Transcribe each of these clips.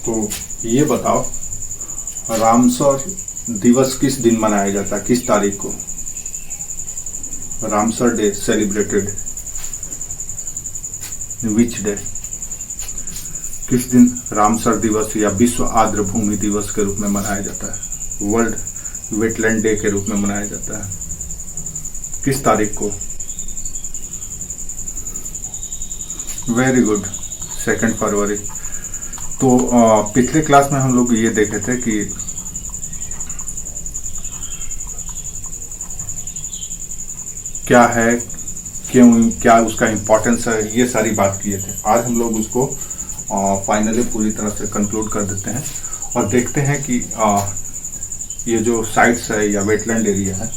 तो ये बताओ, रामसर दिवस किस दिन मनाया जाता है, किस तारीख को? Ramsar day celebrated which day? किस दिन रामसर दिवस या विश्व आर्द्र भूमि दिवस के रूप में मनाया जाता है, वर्ल्ड वेटलैंड डे के रूप में मनाया जाता है, किस तारीख को? वेरी गुड, 2 फरवरी। तो पिछले क्लास में हम लोग ये देखे थे कि क्या है, क्यों, क्या उसका इम्पोर्टेंस है, ये सारी बात किए थे। आज हम लोग उसको फाइनली पूरी तरह से कंक्लूड कर देते हैं और देखते हैं कि ये जो साइट्स है या वेटलैंड एरिया है,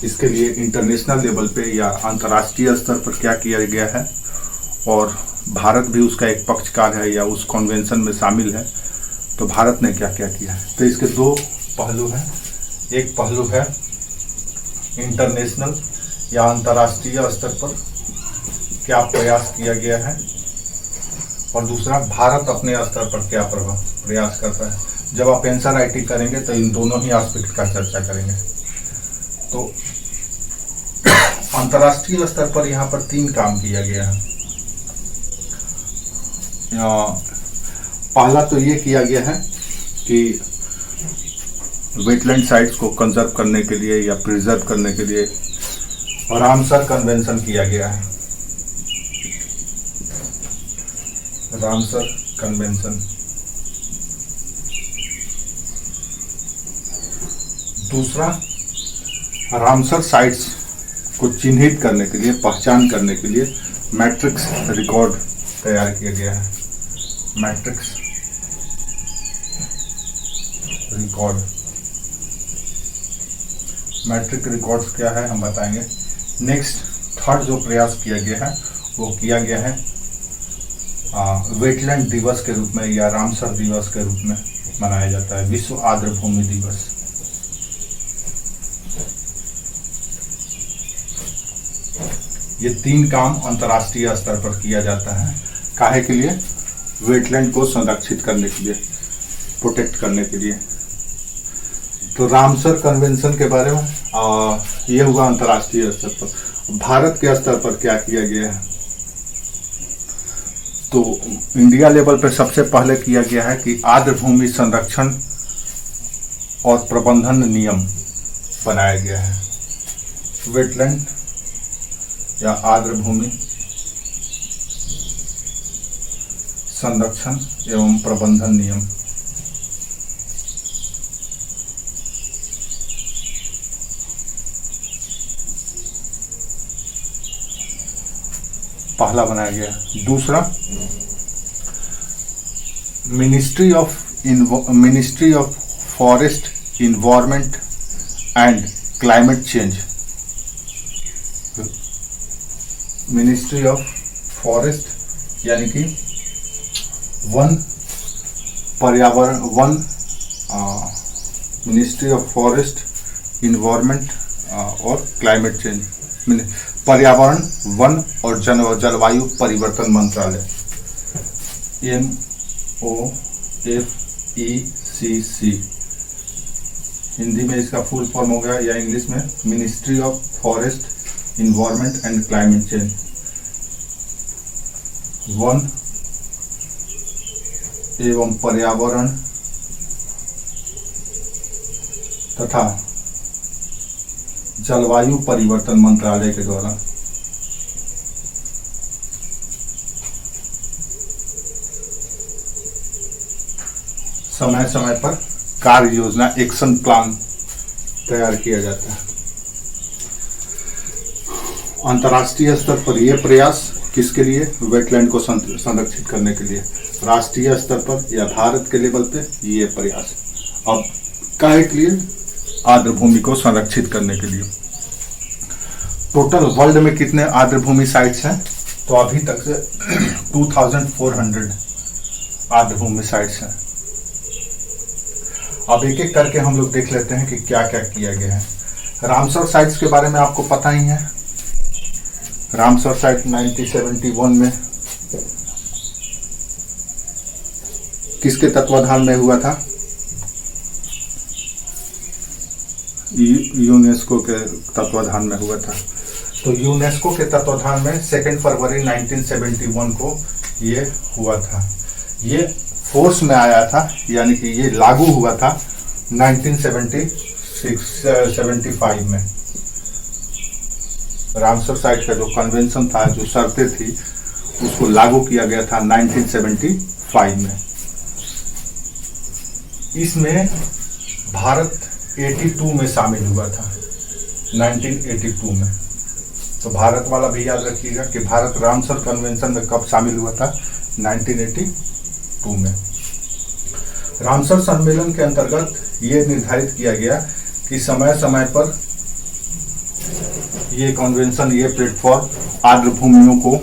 इसके लिए इंटरनेशनल लेवल पे या अंतर्राष्ट्रीय स्तर पर क्या किया गया है, और भारत भी उसका एक पक्षकार है या उस कन्वेंशन में शामिल है, तो भारत ने क्या क्या किया है। तो इसके दो पहलू हैं। एक पहलू है इंटरनेशनल या अंतर्राष्ट्रीय स्तर पर क्या प्रयास किया गया है, और दूसरा भारत अपने स्तर पर क्या प्रयास करता है। जब आप आंसर राइटिंग करेंगे तो इन दोनों ही एस्पेक्ट का चर्चा करेंगे। तो अंतर्राष्ट्रीय स्तर पर यहाँ पर 3 काम किया गया है। पहला तो ये किया गया है कि वेटलैंड साइट्स को कंजर्व करने के लिए या प्रिजर्व करने के लिए रामसर कन्वेंशन किया गया है, रामसर कन्वेंशन। दूसरा, रामसर साइट्स को चिन्हित करने के लिए, पहचान करने के लिए मैट्रिक्स रिकॉर्ड तैयार किया गया है, मैट्रिक्स रिकॉर्ड। मैट्रिक रिकॉर्ड्स क्या है हम बताएंगे। नेक्स्ट, थर्ड जो प्रयास किया गया है वो किया गया है वेटलैंड दिवस के रूप में या रामसर दिवस के रूप में मनाया जाता है, विश्व आर्द्र भूमि दिवस। ये 3 काम अंतर्राष्ट्रीय स्तर पर किया जाता है। काहे के लिए? वेटलैंड को संरक्षित करने के लिए, प्रोटेक्ट करने के लिए। तो रामसर कन्वेंशन के बारे में ये हुआ अंतर्राष्ट्रीय स्तर पर। भारत के स्तर पर क्या किया गया है? तो इंडिया लेवल पर सबसे पहले किया गया है कि आर्द्र भूमि संरक्षण और प्रबंधन नियम बनाया गया है, वेटलैंड या आर्द्र भूमि संरक्षण एवं प्रबंधन नियम। पहला बनाया गया। दूसरा, ministry of forest, environment and climate change, ministry of forest यानी कि वन पर्यावरण, मिनिस्ट्री ऑफ फॉरेस्ट, इन्वायरमेंट और क्लाइमेट चेंज, पर्यावरण, वन और जलवायु परिवर्तन मंत्रालय, MOFECC। हिंदी में इसका फुल फॉर्म हो गया, या इंग्लिश में ministry of forest, environment and climate change. One एवं पर्यावरण तथा जलवायु परिवर्तन मंत्रालय के द्वारा समय समय पर कार्य योजना, एक्शन प्लान तैयार किया जाता है। अंतर्राष्ट्रीय स्तर पर यह प्रयास किसके लिए? वेटलैंड को संरक्षित करने के लिए। राष्ट्रीय स्तर पर या भारत के लेवल पे ये प्रयास। अब काहे के लिए? आर्द्र भूमि को संरक्षित करने के लिए। टोटल वर्ल्ड में कितने आर्द्र भूमि साइट्स हैं? तो अभी तक से 2400 आर्द्र भूमि साइट्स हैं। अब एक एक करके हम लोग देख लेते हैं कि क्या क्या किया गया है। रामसर साइट्स के बारे में आपको पता ही है। रामसर साइट 1971 में किसके तत्वाधान में हुआ था? यूनेस्को के तत्वाधान में हुआ था। तो यूनेस्को के तत्वाधान में 2 फरवरी 1971 को ये हुआ था। ये फोर्स में आया था, यानी कि ये लागू हुआ था 1975 में। रामसर साइट का जो कन्वेंशन था, जो शर्तें थी, उसको लागू किया गया था 1975 में। इसमें भारत 82 में शामिल हुआ था, 1982 में। तो भारत वाला भी याद रखिएगा कि भारत रामसर कन्वेंशन में कब शामिल हुआ था? 1982 में। रामसर सम्मेलन के अंतर्गत ये निर्धारित किया गया कि समय समय पर ये कन्वेंशन, ये प्लेटफॉर्म आर्द्र भूमियों को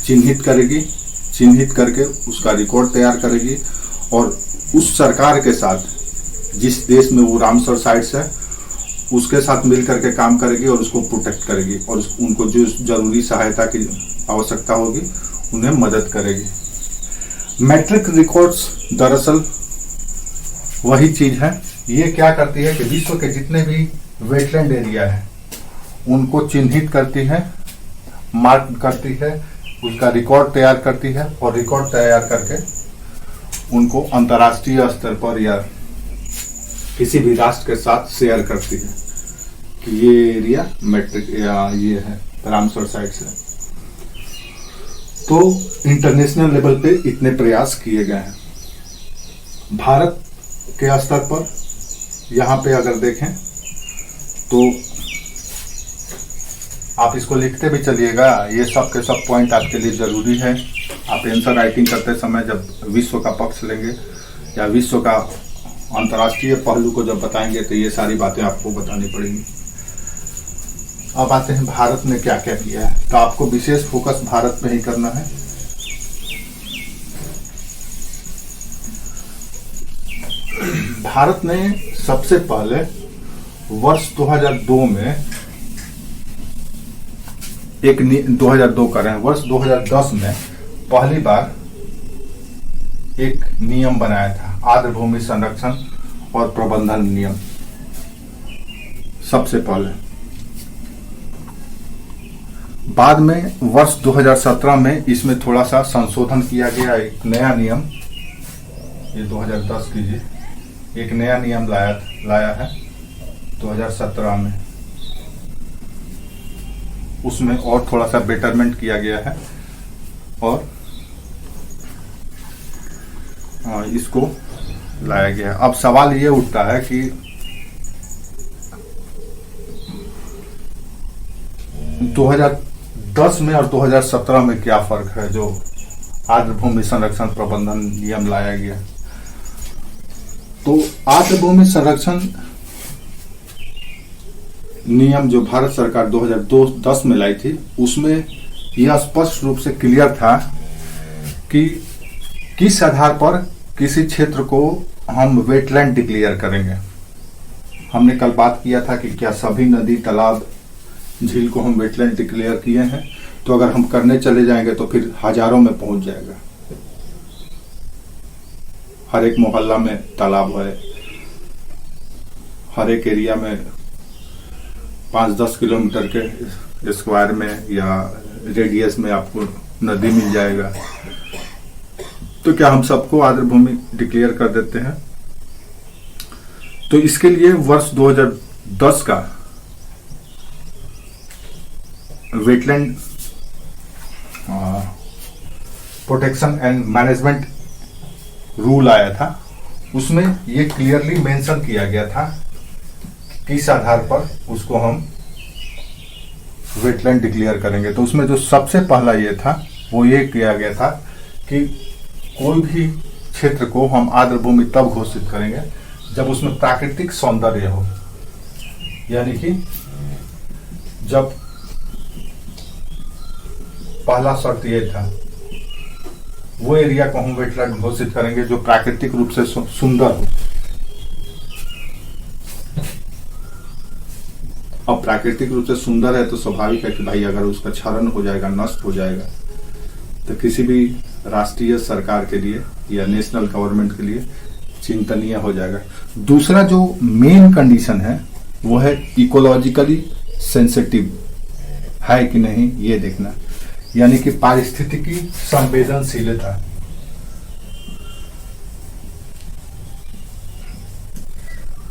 चिन्हित करेगी, चिन्हित करके उसका रिकॉर्ड तैयार करेगी और उस सरकार के साथ, जिस देश में वो रामसर साइट्स है, उसके साथ मिल करके काम करेगी और उसको प्रोटेक्ट करेगी और उनको जो जरूरी सहायता की आवश्यकता होगी उन्हें मदद करेगी। मैट्रिक रिकॉर्ड्स दरअसल वही चीज है। ये क्या करती है कि विश्व के जितने भी वेटलैंड एरिया है उनको चिन्हित करती है, मार्क करती है, उसका रिकॉर्ड तैयार करती है और रिकॉर्ड तैयार करके उनको अंतर्राष्ट्रीय स्तर पर या किसी भी राष्ट्र के साथ शेयर करती है कि ये एरिया मैट्रिक या ये है रामसर साइट से। तो इंटरनेशनल लेवल पे इतने प्रयास किए गए हैं। भारत के स्तर पर यहाँ पे अगर देखें तो आप इसको लिखते भी चलिएगा, ये सब के सब पॉइंट आपके लिए जरूरी है। आप आंसर राइटिंग करते समय जब विश्व का पक्ष लेंगे या विश्व का अंतर्राष्ट्रीय पहलू को जब बताएंगे तो ये सारी बातें आपको बतानी पड़ेंगी। अब आते हैं भारत ने क्या क्या किया है। तो आपको विशेष फोकस भारत पे ही करना है। भारत ने सबसे पहले वर्ष 2002 में 2002 कर रहे हैं, वर्ष 2010 में पहली बार एक नियम बनाया था, आर्द्र भूमि संरक्षण और प्रबंधन नियम। सबसे पहले बाद में वर्ष 2017 में इसमें थोड़ा सा संशोधन किया गया, एक नया नियम, ये 2010 कीजिए, एक नया नियम लाया है 2017 में। उसमें और थोड़ा सा बेटरमेंट किया गया है और इसको लाया गया। अब सवाल ये उठता है कि 2010 में और 2017 में क्या फर्क है जो आर्द्र भूमि संरक्षण प्रबंधन नियम लाया गया। तो आर्द्र भूमि संरक्षण नियम जो भारत सरकार 2010 में लाई थी, उसमें यह स्पष्ट रूप से क्लियर था कि किस आधार पर किसी क्षेत्र को हम वेटलैंड डिक्लेयर करेंगे। हमने कल बात किया था कि क्या सभी नदी, तालाब, झील को हम वेटलैंड डिक्लेयर किए हैं। तो अगर हम करने चले जाएंगे तो फिर हजारों में पहुंच जाएगा। हर एक मोहल्ला में तालाब है, हर एक एरिया में 5-10 किलोमीटर के स्क्वायर में या रेडियस में आपको नदी मिल जाएगा। तो क्या हम सबको आर्द्र भूमि डिक्लेयर कर देते हैं? तो इसके लिए वर्ष 2010 का wetland protection and management rule आया था। उसमें ये क्लियरली मेंशन किया गया था किस आधार पर उसको हम वेटलैंड डिक्लेयर करेंगे। तो उसमें जो सबसे पहला ये था वो ये किया गया था कि कोई भी क्षेत्र को हम आर्द्र भूमि तब घोषित करेंगे जब उसमें प्राकृतिक सौंदर्य हो, यानी कि जब पहला शर्त ये था वो एरिया को हम वेटलैंड घोषित करेंगे जो प्राकृतिक रूप से सुंदर हो। अब प्राकृतिक रूप से सुंदर है तो स्वाभाविक है कि भाई अगर उसका क्षरण हो जाएगा, नष्ट हो जाएगा, तो किसी भी राष्ट्रीय सरकार के लिए या नेशनल गवर्नमेंट के लिए चिंतनीय हो जाएगा। दूसरा जो मेन कंडीशन है वो है इकोलॉजिकली सेंसिटिव है कि नहीं ये देखना, यानी कि पारिस्थितिकी संवेदनशीलता।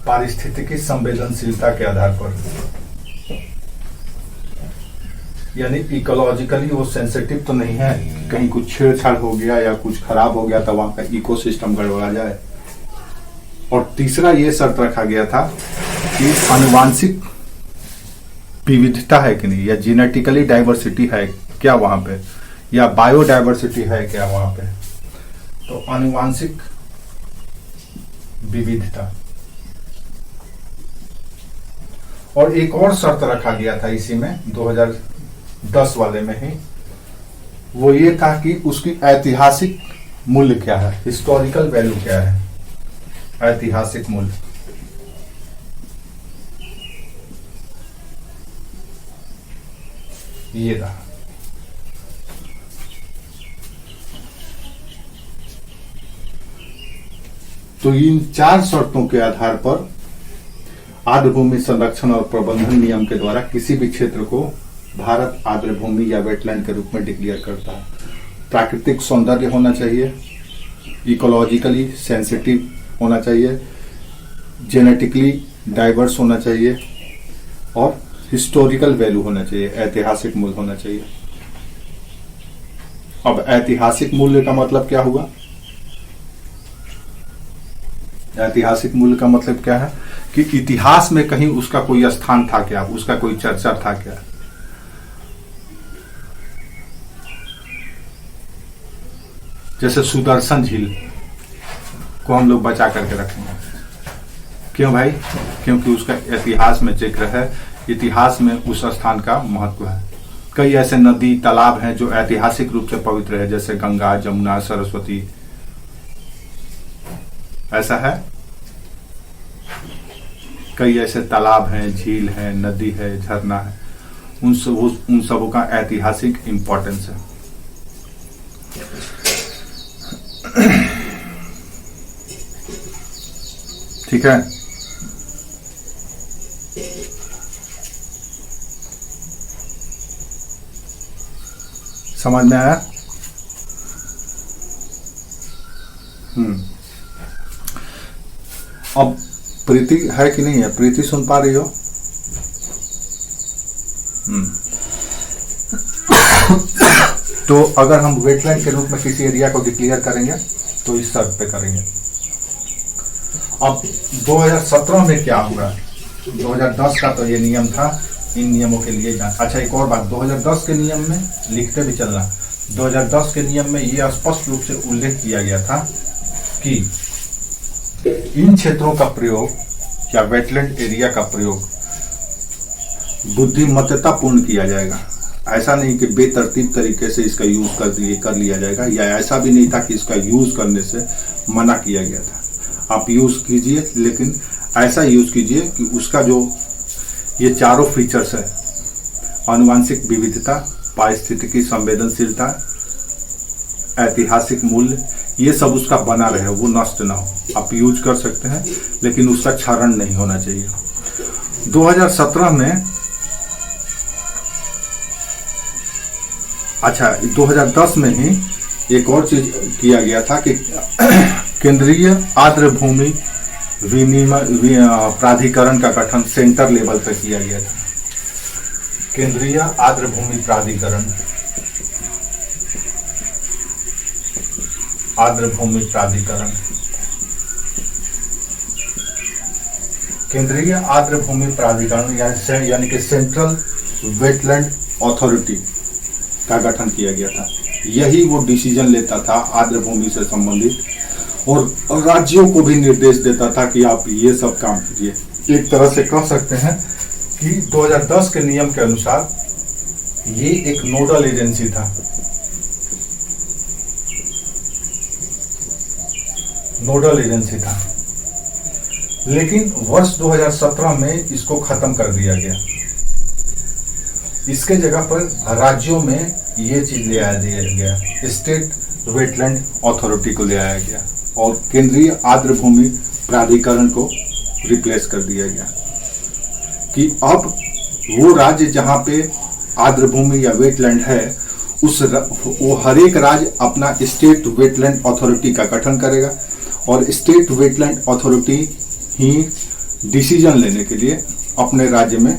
पारिस्थितिकी संवेदनशीलता के आधार पर, यानी इकोलॉजिकली वो सेंसिटिव तो नहीं है, कहीं कुछ छेड़छाड़ हो गया या कुछ खराब हो गया तो वहां का इकोसिस्टम गड़बड़ा जाए। और तीसरा ये शर्त रखा गया था कि आनुवांशिक विविधता है कि नहीं, या जेनेटिकली डाइवर्सिटी है क्या वहां पे, या बायोडाइवर्सिटी है क्या वहां पे। तो आनुवांशिक विविधता। और एक और शर्त रखा गया था इसी में 2010 वाले में ही, वो ये था कि उसकी ऐतिहासिक मूल्य क्या है, हिस्टोरिकल वैल्यू क्या है, ऐतिहासिक मूल्य। ये रहा। तो इन 4 शर्तों के आधार पर आर्द्र भूमि संरक्षण और प्रबंधन नियम के द्वारा किसी भी क्षेत्र को भारत आर्द्र भूमि या वेटलैंड के रूप में डिक्लेयर करता है। प्राकृतिक सौंदर्य होना चाहिए, इकोलॉजिकली सेंसिटिव होना चाहिए, जेनेटिकली डाइवर्स होना चाहिए और हिस्टोरिकल वैल्यू होना चाहिए, ऐतिहासिक मूल्य होना चाहिए। अब ऐतिहासिक मूल्य का मतलब क्या हुआ? ऐतिहासिक मूल्य का मतलब क्या है कि इतिहास में कहीं उसका कोई स्थान था क्या, उसका कोई चर्चा था क्या। जैसे सुदर्शन झील को हम लोग बचा करके रखेंगे, क्यों भाई? क्योंकि उसका इतिहास में जिक्र है, इतिहास में उस स्थान का महत्व है। कई ऐसे नदी तालाब हैं जो ऐतिहासिक रूप से पवित्र है, जैसे गंगा, जमुना, सरस्वती। ऐसा है, कई ऐसे तालाब हैं, झील है, नदी है, झरना है, उन सबों का ऐतिहासिक इंपॉर्टेंस है। ठीक है। समझ में आया? अब प्रीति है कि नहीं है? प्रीति सुन पा रही हो? तो अगर हम वेटलैंड के रूप में किसी एरिया को डिक्लेयर करेंगे तो इस शर्त पे करेंगे। अब 2017 में क्या हुआ? 2010 का तो ये नियम था, इन नियमों के लिए अच्छा एक और बात, 2010 के नियम में लिखते भी चलना, 2010 के नियम में ये स्पष्ट रूप से उल्लेख किया गया था कि इन क्षेत्रों का प्रयोग या वेटलैंड एरिया का प्रयोग बुद्धिमत्ता पूर्ण किया जाएगा। ऐसा नहीं कि बेतरतीब तरीके से इसका यूज कर लिया जाएगा, या ऐसा भी नहीं था कि इसका यूज करने से मना किया गया था। आप यूज कीजिए, लेकिन ऐसा यूज कीजिए कि उसका जो ये चारों फीचर्स है, आनुवांशिक विविधता, पारिस्थितिकी संवेदनशीलता, ऐतिहासिक मूल्य, ये सब उसका बना रहे, वो नष्ट ना हो। आप यूज कर सकते हैं, लेकिन उसका क्षरण नहीं होना चाहिए। 2017 में, अच्छा 2010 में ही एक और चीज किया गया था कि केंद्रीय आर्द्र भूमि प्राधिकरण का गठन सेंटर लेवल पर किया गया था। केंद्रीय आर्द्र भूमि प्राधिकरण, आर्द्र भूमि प्राधिकरण, केंद्रीय आर्द्र भूमि प्राधिकरण यानी कि सेंट्रल वेटलैंड अथॉरिटी का गठन किया गया था। यही वो डिसीजन लेता था आर्द्र भूमि से संबंधित, और राज्यों को भी निर्देश देता था कि आप ये सब काम कीजिए। एक तरह से कह सकते हैं कि 2010 के नियम के अनुसार ये एक नोडल एजेंसी था, नोडल एजेंसी था। लेकिन वर्ष 2017 में इसको खत्म कर दिया गया। इसके जगह पर राज्यों में ये चीज ले आया दिया गया, स्टेट वेटलैंड अथॉरिटी को ले आया गया और केंद्रीय आर्द्र भूमि प्राधिकरण को रिप्लेस कर दिया गया कि अब वो राज्य जहाँ पे आर्द्र भूमि या वेटलैंड है वो हर एक राज्य अपना स्टेट वेटलैंड अथॉरिटी का गठन करेगा और स्टेट वेटलैंड अथॉरिटी ही डिसीजन लेने के लिए अपने राज्य में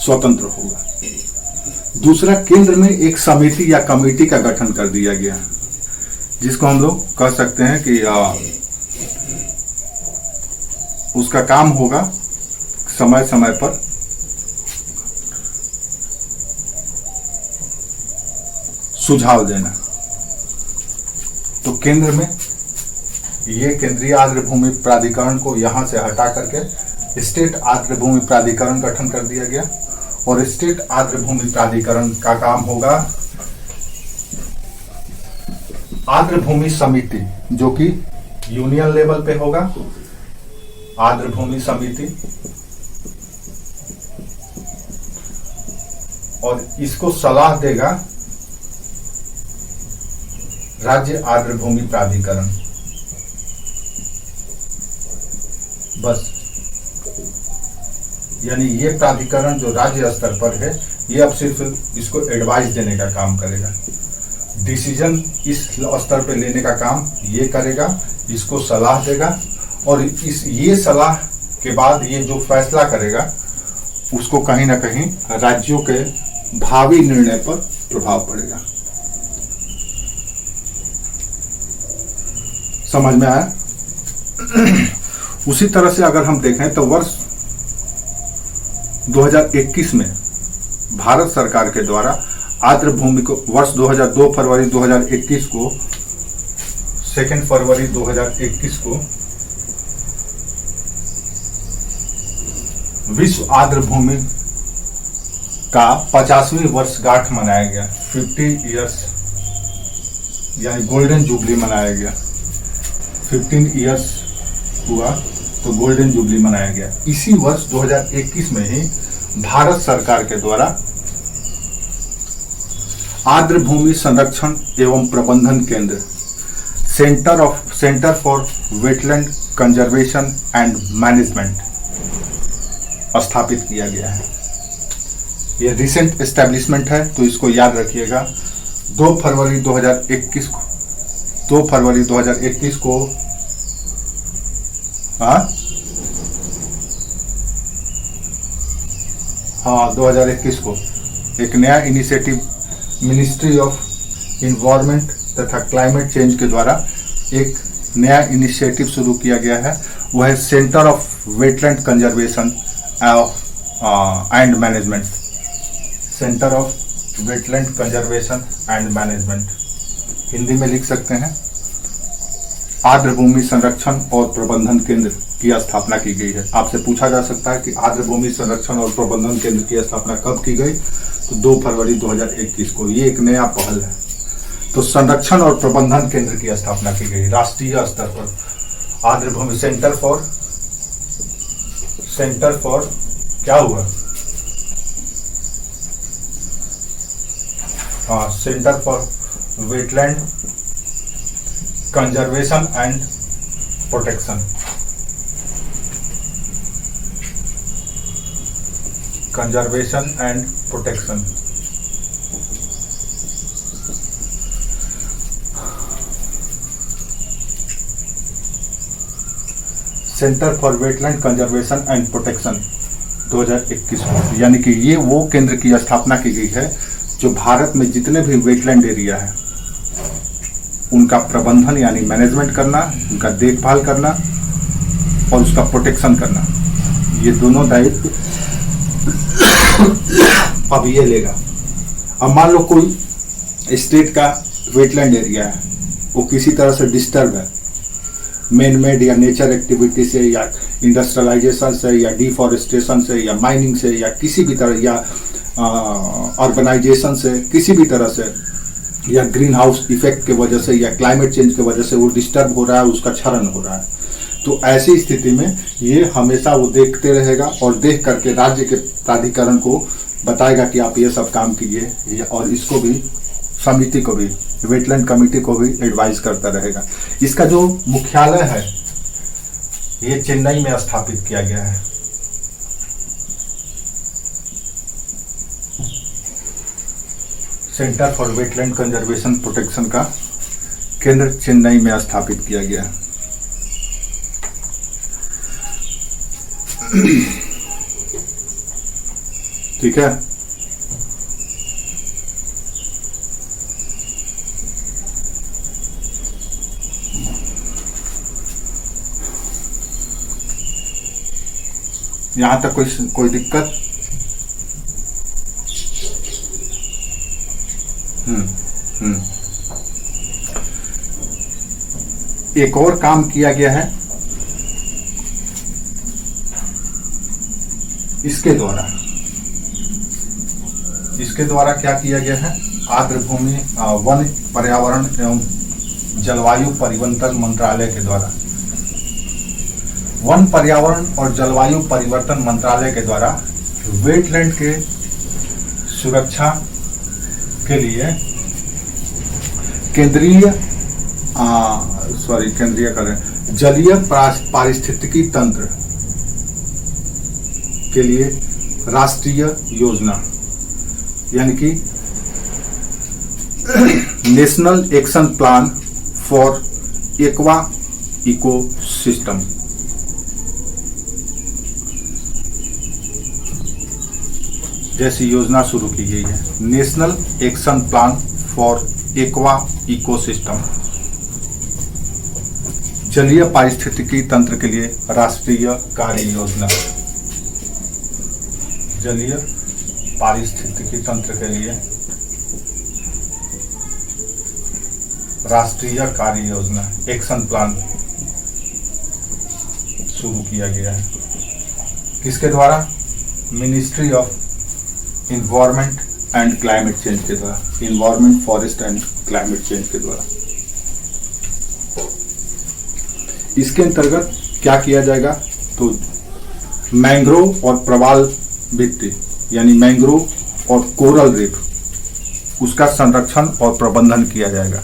स्वतंत्र होगा। दूसरा, केंद्र में एक समिति या कमेटी का गठन कर दिया गया जिसको हम लोग कह सकते हैं कि उसका काम होगा समय समय पर सुझाव देना। तो केंद्र में ये केंद्रीय आर्द्र भूमि प्राधिकरण को यहां से हटा करके स्टेट आर्द्र भूमि प्राधिकरण गठन कर दिया गया और स्टेट आर्द्र भूमि प्राधिकरण का काम होगा आर्द्र भूमि समिति, जो कि यूनियन लेवल पे होगा। आर्द्र भूमि समिति और इसको सलाह देगा राज्य आर्द्र भूमि प्राधिकरण। बस, यानी ये प्राधिकरण जो राज्य स्तर पर है ये अब सिर्फ इसको एडवाइस देने का काम करेगा, डिसीजन इस स्तर पे लेने का काम ये करेगा, इसको सलाह देगा और ये सलाह के बाद ये जो फैसला करेगा उसको कहीं ना कहीं राज्यों के भावी निर्णय पर प्रभाव पड़ेगा। समझ में आया? उसी तरह से अगर हम देखें तो वर्ष 2021 में भारत सरकार के द्वारा आर्द्र भूमि को वर्ष 2002 फरवरी 2021 को 2 फरवरी 2021 को विश्व आर्द्र भूमि का 50वीं वर्षगांठ मनाया गया। 50 इयर्स यानी गोल्डन जुबली मनाया गया। 15 इयर्स हुआ तो गोल्डन जुबली मनाया गया। इसी वर्ष 2021 में ही भारत सरकार के द्वारा आर्द्र भूमि संरक्षण एवं प्रबंधन केंद्र centre for wetland conservation and management स्थापित किया गया है। ये रिसेंट एस्टेब्लिशमेंट है तो इसको याद रखिएगा। 2 फरवरी 2021 को हाँ 2021 को एक नया इनिशिएटिव मिनिस्ट्री ऑफ इन्वायरमेंट तथा क्लाइमेट चेंज के द्वारा एक नया इनिशिएटिव शुरू किया गया है। वह है centre of wetland conservation and management. Centre of wetland conservation and management Hindi में लिख सकते हैं आर्द्र भूमि संरक्षण और प्रबंधन केंद्र की स्थापना की गई है। आपसे पूछा जा सकता है कि आर्द्र भूमि संरक्षण और प्रबंधन केंद्र की स्थापना कब की गई, तो 2 फरवरी 2021 को। ये एक नया पहल है। तो संरक्षण और प्रबंधन केंद्र की स्थापना की गई राष्ट्रीय स्तर पर। आर्द्र भूमि सेंटर फॉर क्या हुआ, centre for wetland conservation and protection. Conservation and protection centre for wetland conservation and protection 2021 को। यानी कि ये वो केंद्र की स्थापना की गई है जो भारत में जितने भी वेटलैंड एरिया है उनका प्रबंधन यानी मैनेजमेंट करना, उनका देखभाल करना और उसका प्रोटेक्शन करना, ये दोनों दायित्व अब ये लेगा। अब मान लो कोई स्टेट का वेटलैंड एरिया है, वो किसी तरह से डिस्टर्ब है, मैन मेड या नेचर एक्टिविटी से या इंडस्ट्रियलाइजेशन से या डिफॉरेस्टेशन से या माइनिंग से या किसी भी तरह या अर्बनाइजेशन से किसी भी तरह से या ग्रीन हाउस इफेक्ट के वजह से या क्लाइमेट चेंज के वजह से वो डिस्टर्ब हो रहा है, उसका क्षरण हो रहा है। तो ऐसी स्थिति में ये हमेशा वो देखते रहेगा और देख करके राज्य के प्राधिकरण को बताएगा कि आप ये सब काम कीजिए, और इसको भी, समिति को भी, वेटलैंड कमेटी को भी एडवाइस करता रहेगा। इसका जो मुख्यालय है ये चेन्नई में स्थापित किया गया है। Centre for wetland conservation protection का केंद्र चेन्नई में स्थापित किया गया है। ठीक है। यहां तक कोई दिक्कत? एक और काम किया गया है इसके द्वारा क्या किया गया है? आर्द्र भूमि वन पर्यावरण एवं जलवायु परिवर्तन मंत्रालय के द्वारा, वन पर्यावरण और जलवायु परिवर्तन मंत्रालय के द्वारा वेटलैंड के सुरक्षा के लिए जलीय पारिस्थितिकी तंत्र के लिए राष्ट्रीय योजना, यानी कि national action plan for aqua ecosystem, जैसी योजना शुरू की गई है। National action plan for aqua ecosystem, जलीय पारिस्थितिकी तंत्र के लिए राष्ट्रीय कार्य योजना, जलीय पारिस्थितिकी तंत्र के लिए राष्ट्रीय कार्य योजना, एक्शन प्लान शुरू किया गया है। किसके द्वारा? Ministry of environment and climate change के द्वारा, environment, forest and climate change के द्वारा। इसके अंतर्गत क्या किया जाएगा? तो मैंग्रोव और प्रवाल भित्ति, यानी मैंग्रोव और कोरल रीफ, उसका संरक्षण और प्रबंधन किया जाएगा।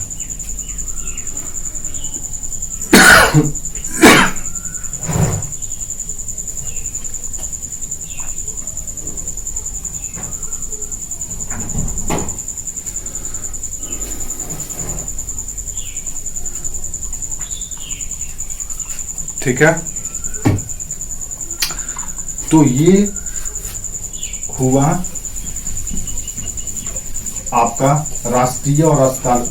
ठीक है। तो ये हुआ आपका राष्ट्रीय और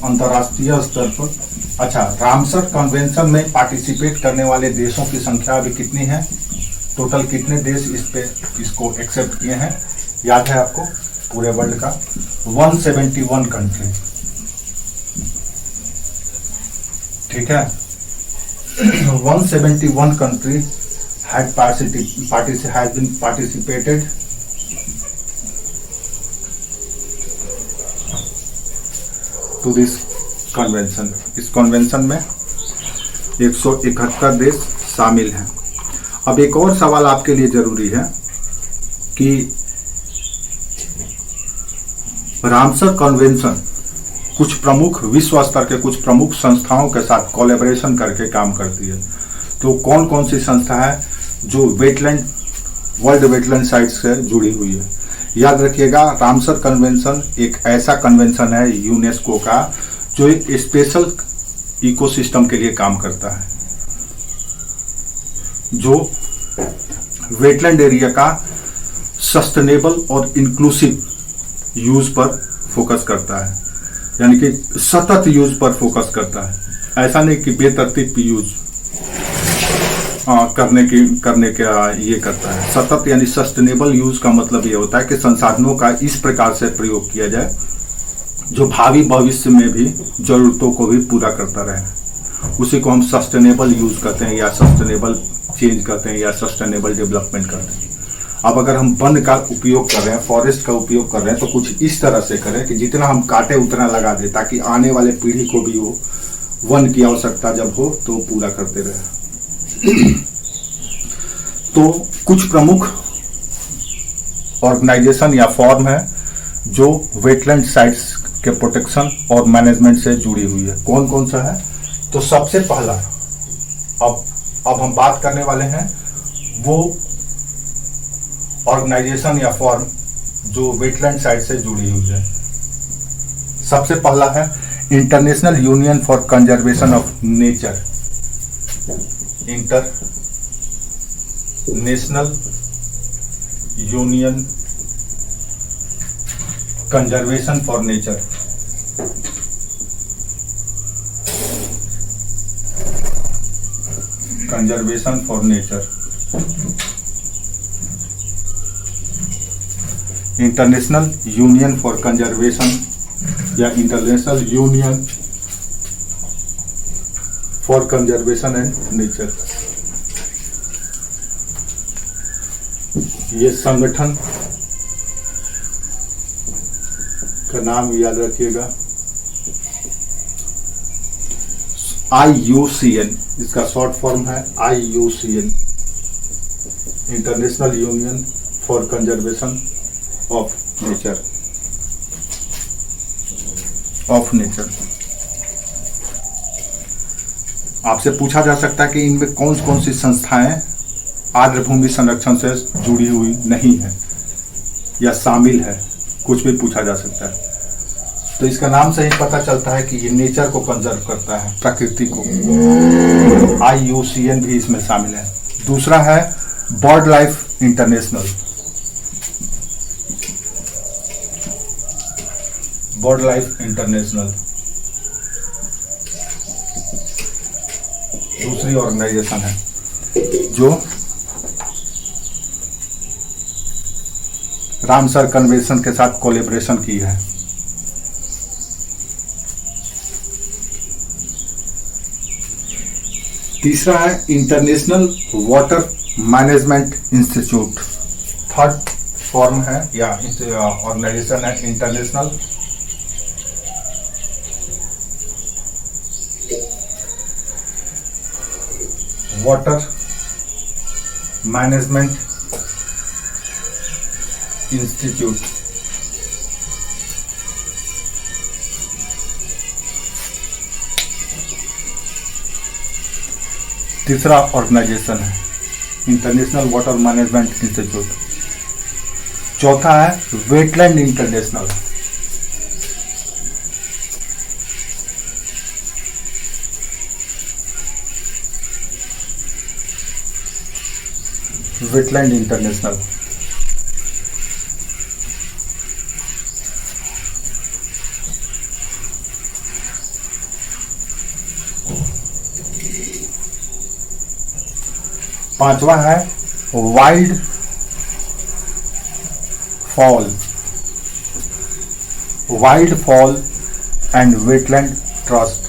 अंतर्राष्ट्रीय स्तर पर। अच्छा, रामसर कन्वेंशन में पार्टिसिपेट करने वाले देशों की संख्या अभी कितनी है? टोटल कितने देश इसको एक्सेप्ट किए हैं? याद है आपको? पूरे वर्ल्ड का 171 कंट्री। ठीक है, 171 countries has been participated to this convention। इस कन्वेंशन में 171 देश शामिल हैं। अब एक और सवाल आपके लिए जरूरी है कि रामसर कन्वेंशन कुछ प्रमुख विश्व स्तर के कुछ प्रमुख संस्थाओं के साथ कोलैबोरेशन करके काम करती है। तो कौन कौन सी संस्था है जो वेटलैंड, वर्ल्ड वेटलैंड साइट से जुड़ी हुई है? याद रखिएगा, रामसर कन्वेंशन एक ऐसा कन्वेंशन है यूनेस्को का जो एक स्पेशल इकोसिस्टम के लिए काम करता है, जो वेटलैंड एरिया का सस्टेनेबल और इंक्लूसिव यूज पर फोकस करता है, यानी कि सतत यूज पर फोकस करता है। ऐसा नहीं कि बेतरतीब यूज करने का ये करता है। सतत यानी सस्टेनेबल यूज का मतलब ये होता है कि संसाधनों का इस प्रकार से प्रयोग किया जाए जो भावी भविष्य में भी जरूरतों को भी पूरा करता रहे। उसी को हम सस्टेनेबल यूज करते हैं, या सस्टेनेबल चेंज करते हैं, या सस्टेनेबल डेवलपमेंट करते हैं। अब अगर हम वन का उपयोग कर रहे हैं, फॉरेस्ट का उपयोग कर रहे हैं, तो कुछ इस तरह से करें कि जितना हम काटे उतना लगा दे, ताकि आने वाले पीढ़ी को भी वो वन की आवश्यकता जब हो तो पूरा करते रहे। तो कुछ प्रमुख ऑर्गेनाइजेशन या फॉर्म है जो वेटलैंड साइट्स के प्रोटेक्शन और मैनेजमेंट से जुड़ी हुई है। कौन कौन सा है? तो सबसे पहला अब हम बात करने वाले हैं वो ऑर्गेनाइजेशन या फॉर्म जो वेटलैंड साइट से जुड़ी हुई है। सबसे पहला है international union for conservation of nature. International union conservation for nature. Conservation for nature. International union for conservation या international union for conservation and nature, ये संगठन का नाम याद रखिएगा, IUCN, इसका शॉर्ट फॉर्म है IUCN, international union for conservation of nature. आपसे पूछा जा सकता है कि इनमें कौन कौन सी संस्थाएं आर्द्र भूमि संरक्षण से जुड़ी हुई नहीं है या शामिल है, कुछ भी पूछा जा सकता है। तो इसका नाम से ही पता चलता है कि ये नेचर को कंजर्व करता है, प्रकृति को। IUCN भी इसमें शामिल है। दूसरा है bird life international. Bird life international दूसरी ऑर्गेनाइजेशन है जो रामसर कन्वेंशन के साथ कोलैबोरेशन की है। तीसरा है international water management institute. Third form है या ऑर्गेनाइजेशन है इंटरनेशनल वाटर मैनेजमेंट इंस्टीट्यूट। तीसरा ऑर्गेनाइजेशन है इंटरनेशनल वाटर मैनेजमेंट इंस्टीट्यूट। चौथा है वेटलैंड इंटरनेशनल। Wetland international. पांचवा है wild fall and wetland trust.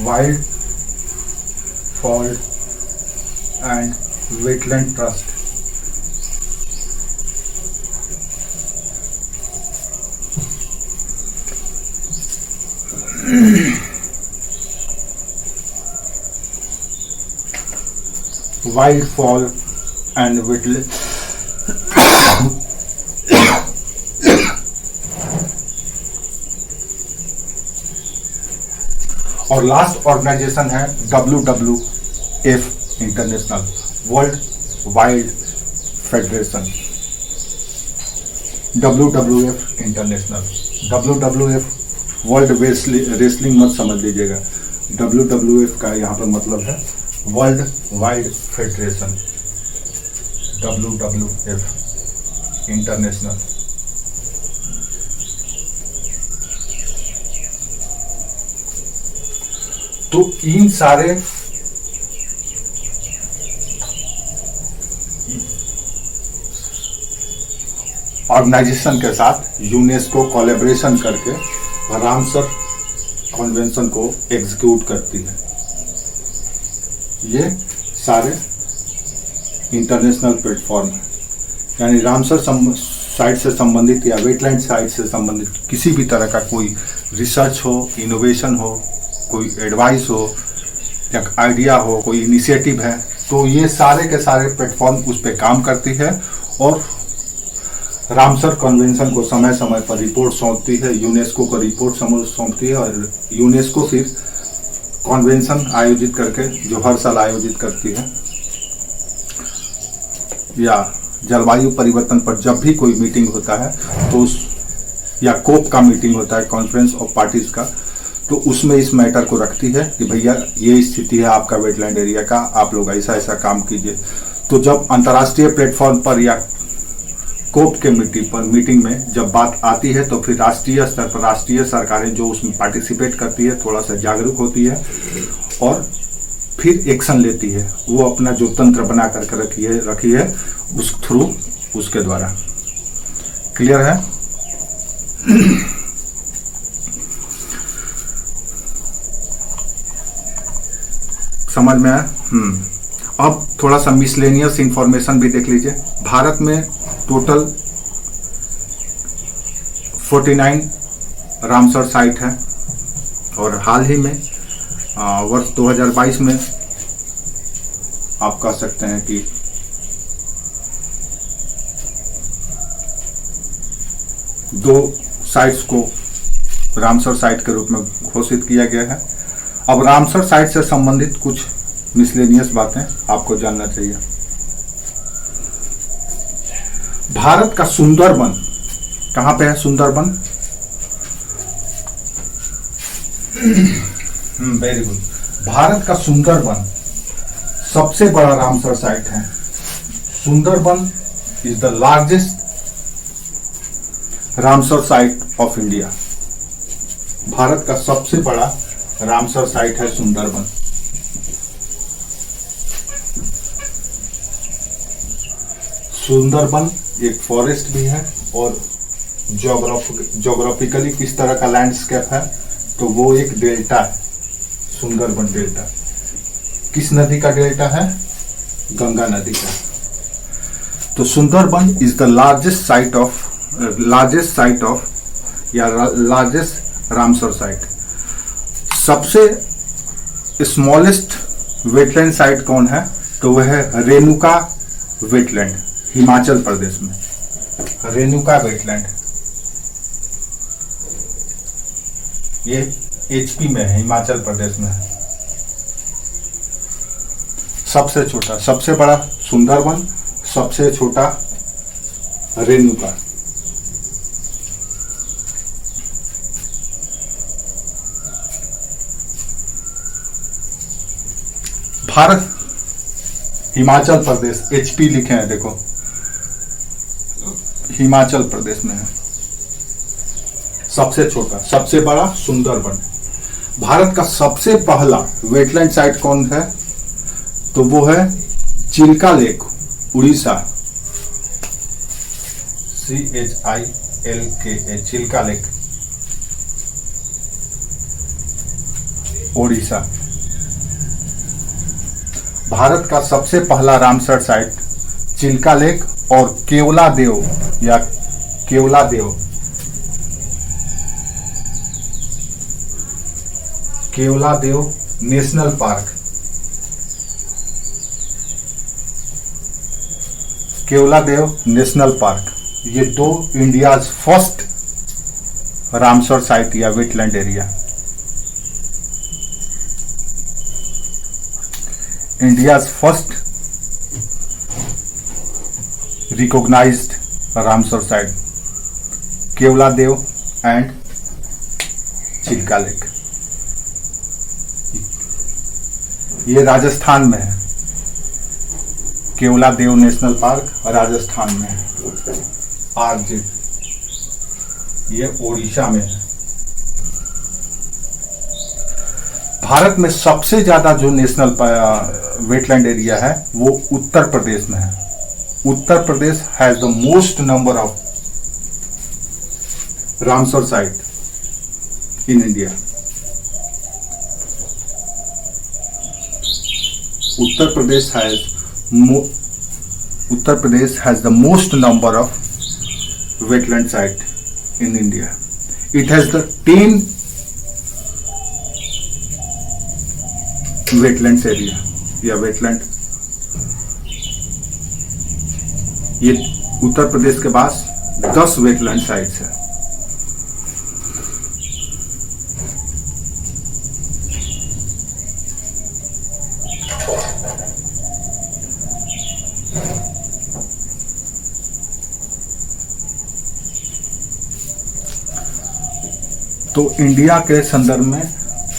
Wild fall and wetland trust. Wild fall and wetland और लास्ट ऑर्गेनाइजेशन है WWF international, world wild federation. WWF international, WWF world wrestling मत समझ लीजिएगा। WWF का यहाँ पर मतलब है world wide federation, WWF international. तो इन सारे ऑर्गेनाइजेशन के साथ यूनेस्को कोलैबोरेशन करके रामसर कन्वेंशन को एग्जीक्यूट करती है। ये सारे इंटरनेशनल प्लेटफॉर्म है, यानी रामसर साइट से संबंधित या वेटलैंड साइट से संबंधित किसी भी तरह का कोई रिसर्च हो, इनोवेशन हो, कोई एडवाइस हो या आइडिया हो, कोई इनिशिएटिव है, तो ये सारे के सारे प्लेटफॉर्म उस पर काम करती है और रामसर कन्वेंशन को समय समय पर रिपोर्ट सौंपती है, यूनेस्को को रिपोर्ट सौंपती है और यूनेस्को फिर कन्वेंशन आयोजित करके, जो हर साल आयोजित करती है, या जलवायु परिवर्तन पर जब भी कोई मीटिंग होता है तो उस, या कोप का मीटिंग होता है, कॉन्फ्रेंस ऑफ पार्टीज का, तो उसमें इस मैटर को रखती है कि भैया ये स्थिति है आपका वेटलैंड एरिया का, आप लोग ऐसा ऐसा काम कीजिए। तो जब अंतर्राष्ट्रीय प्लेटफॉर्म पर या कोप के मीटिंग में जब बात आती है तो फिर राष्ट्रीय स्तर पर राष्ट्रीय सरकारें जो उसमें पार्टिसिपेट करती है थोड़ा सा जागरूक होती है और फिर एक्शन लेती है। वो अपना जो तंत्र बना करके रखी है उस थ्रू, उसके द्वारा। क्लियर है? समझ में आया? अब थोड़ा सा मिसलेनियस इंफॉर्मेशन भी देख लीजिए। भारत में टोटल 49 रामसर साइट है और हाल ही में वर्ष 2022 में आप कह सकते हैं कि 2 साइट्स को रामसर साइट के रूप में घोषित किया गया है। अब रामसर साइट से संबंधित कुछ मिसलेनियस बातें आपको जानना चाहिए। भारत का सुंदरबन कहां पे है? Sundarban, very good. भारत का सुंदरबन सबसे बड़ा रामसर साइट है। Sundarban is the largest Ramsar site of India. Bharat का सबसे बड़ा रामसर साइट है सुंदरबन। सुंदरबन एक फॉरेस्ट भी है और ज्योग्राफिकली किस तरह का लैंडस्केप है, तो वो एक डेल्टा है, सुंदरबन डेल्टा। किस नदी का डेल्टा है? गंगा नदी का। तो Sundarban is the largest site of या लार्जेस्ट रामसर साइट। सबसे स्मॉलेस्ट वेटलैंड साइट कौन है? तो वह है रेणुका वेटलैंड, हिमाचल प्रदेश में। रेणुका वेटलैंड ये एचपी में है, हिमाचल प्रदेश में है। सबसे छोटा, सबसे बड़ा सुंदरबन, सबसे छोटा रेणुका। भारत, हिमाचल प्रदेश, एचपी लिखे हैं देखो, हिमाचल प्रदेश में है। सबसे छोटा, सबसे बड़ा सुंदरबन। भारत का सबसे पहला वेटलैंड साइट कौन है? तो वो है Chilka lake, Orissa. CHILKA, Chilka lake, Odisha. Bharat का सबसे पहला रामसर साइट चिल्का लेक और केवलादेव या Keoladeo national park. Keoladeo national park, ये 2 इंडियाज फर्स्ट रामसर साइट या wetland area. India's first recognised Ramsar site, Keoladeo and Chilka lake. ये राजस्थान में है, केवलादेव नेशनल पार्क राजस्थान में है। RJ ये ओडिशा में है। भारत में सबसे ज्यादा जो नेशनल वेटलैंड एरिया है वो उत्तर प्रदेश में है। Uttar Pradesh has the most number of Ramsar site in India. Uttar Pradesh has the most number of wetland site in India. It has the wetlands area या वेटलैंड, ये उत्तर प्रदेश के पास 10 वेटलैंड साइट्स है। तो इंडिया के संदर्भ में,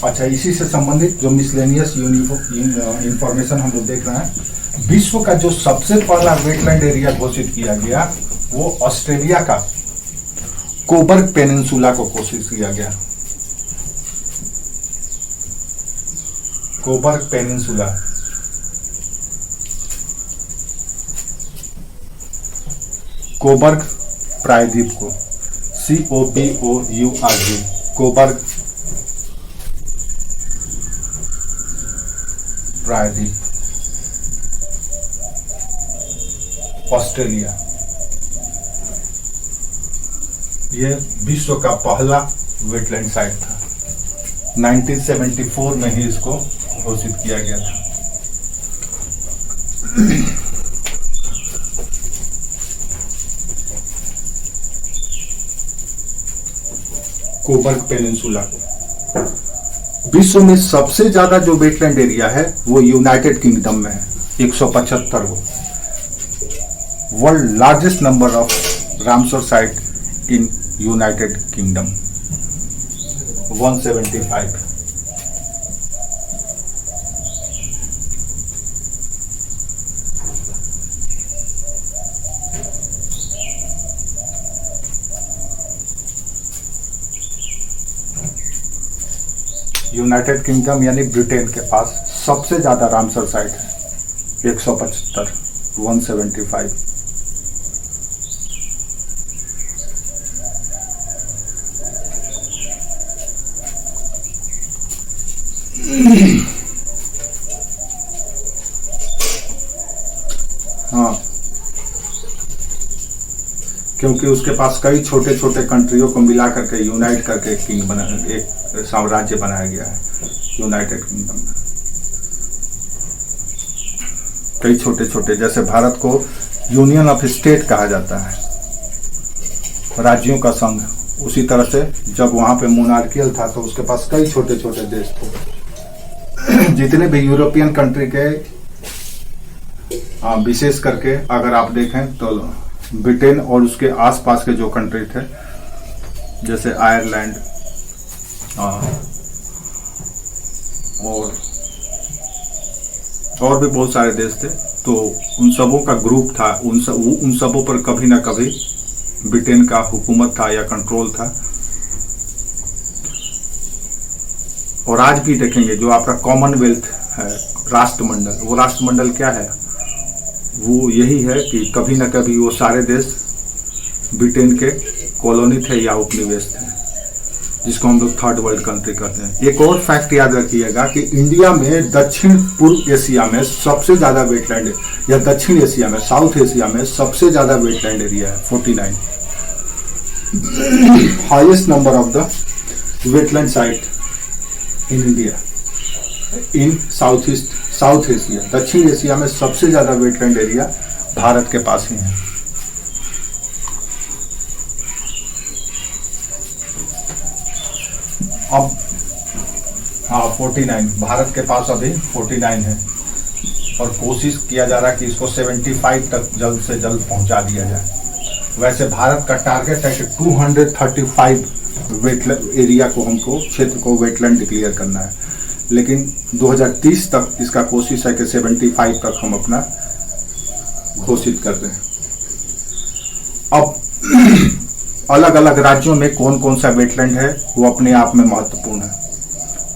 अच्छा इसी से संबंधित जो मिसलेनियस इंफॉर्मेशन हम लोग देख रहे हैं, विश्व का जो सबसे पहला वेटलैंड एरिया घोषित किया गया वो ऑस्ट्रेलिया का कोबर्ग पेनिनसुला को घोषित किया गया। कोबर्ग पेनिनसुला, कोबर्ग प्रायद्वीप को, COBOURG, कोबर्ग प्रायद्वीप, ऑस्ट्रेलिया, ये विश्व का पहला वेटलैंड साइट था। 1974 में ही इसको घोषित किया गया था। कोबर्ग पेनिनसुला को। विश्व में सबसे ज्यादा जो वेटलैंड एरिया है वो यूनाइटेड किंगडम में है, 175 वो। World largest number of Ramsar site in United kingdom 175। United kingdom यानी ब्रिटेन के पास सबसे ज्यादा रामसर साइट है, 175, 175। हाँ, क्योंकि उसके पास कई छोटे छोटे कंट्रियों को मिला करके यूनाइट करके एक साम्राज्य बनाया गया है यूनाइटेड किंगडम में। कई छोटे छोटे, जैसे भारत को यूनियन ऑफ स्टेट कहा जाता है, राज्यों का संघ, उसी तरह से जब वहां पे मोनार्कियल था तो उसके पास कई छोटे छोटे देश थे। जितने भी यूरोपियन कंट्री के, विशेष करके अगर आप देखें तो ब्रिटेन और उसके आसपास के जो कंट्री थे, जैसे आयरलैंड और भी बहुत सारे देश थे, तो उन सबों का ग्रुप था। उन सबों पर कभी ना कभी ब्रिटेन का हुकूमत था या कंट्रोल था। और आज भी देखेंगे जो आपका कॉमनवेल्थ है, राष्ट्रमंडल, वो राष्ट्रमंडल क्या है? वो यही है कि कभी ना कभी वो सारे देश ब्रिटेन के कॉलोनी थे या उपनिवेश थे, जिसको हम लोग थर्ड वर्ल्ड कंट्री कहते हैं। एक और फैक्ट याद रखिएगा कि इंडिया में दक्षिण पूर्व एशिया में सबसे ज्यादा वेटलैंड, या दक्षिण एशिया में, साउथ एशिया में सबसे ज्यादा वेटलैंड एरिया है, 49। Highest number of the wetland site in India in south Asia. दक्षिण एशिया में सबसे ज्यादा वेटलैंड एरिया भारत के पास ही है। अब 49 भारत के पास अभी 49 है, और कोशिश किया जा रहा है कि इसको 75 तक जल्द से जल्द पहुंचा दिया जाए। वैसे भारत का टारगेट है कि 235 वेटलैंड एरिया को, हमको क्षेत्र को वेटलैंड डिक्लेयर करना है, लेकिन 2030 तक इसका कोशिश है कि 75 तक हम अपना घोषित कर दें। अब अलग अलग राज्यों में कौन कौन सा वेटलैंड है वो अपने आप में महत्वपूर्ण है,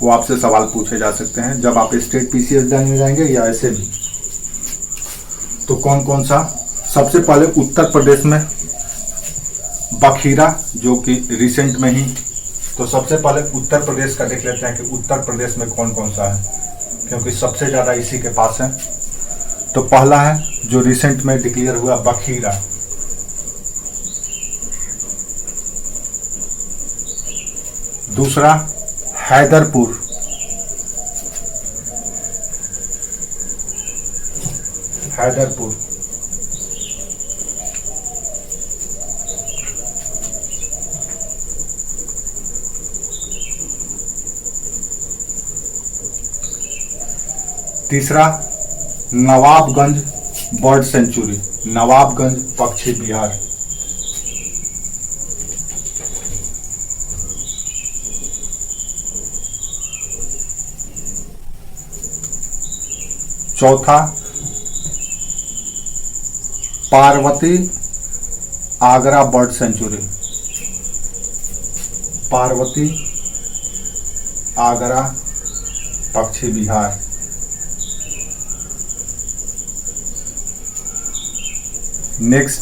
वो आपसे सवाल पूछे जा सकते हैं जब आप स्टेट पीसीएस देने जाएंगे या ऐसे भी। तो कौन कौन सा? सबसे पहले उत्तर प्रदेश में बखीरा, जो कि रिसेंट में ही, तो सबसे पहले उत्तर प्रदेश का देख लेते हैं कि उत्तर प्रदेश में कौन कौन सा है, क्योंकि सबसे ज्यादा इसी के पास है। तो पहला है जो रिसेंट में डिक्लेयर हुआ, बखीरा। दूसरा हैदरपुर, हैदरपुर, तीसरा नवाबगंज बर्ड सेंचुरी, नवाबगंज पक्षी विहार, चौथा पार्वती आगरा बर्ड सेंचुरी, पार्वती आगरा पक्षी विहार, नेक्स्ट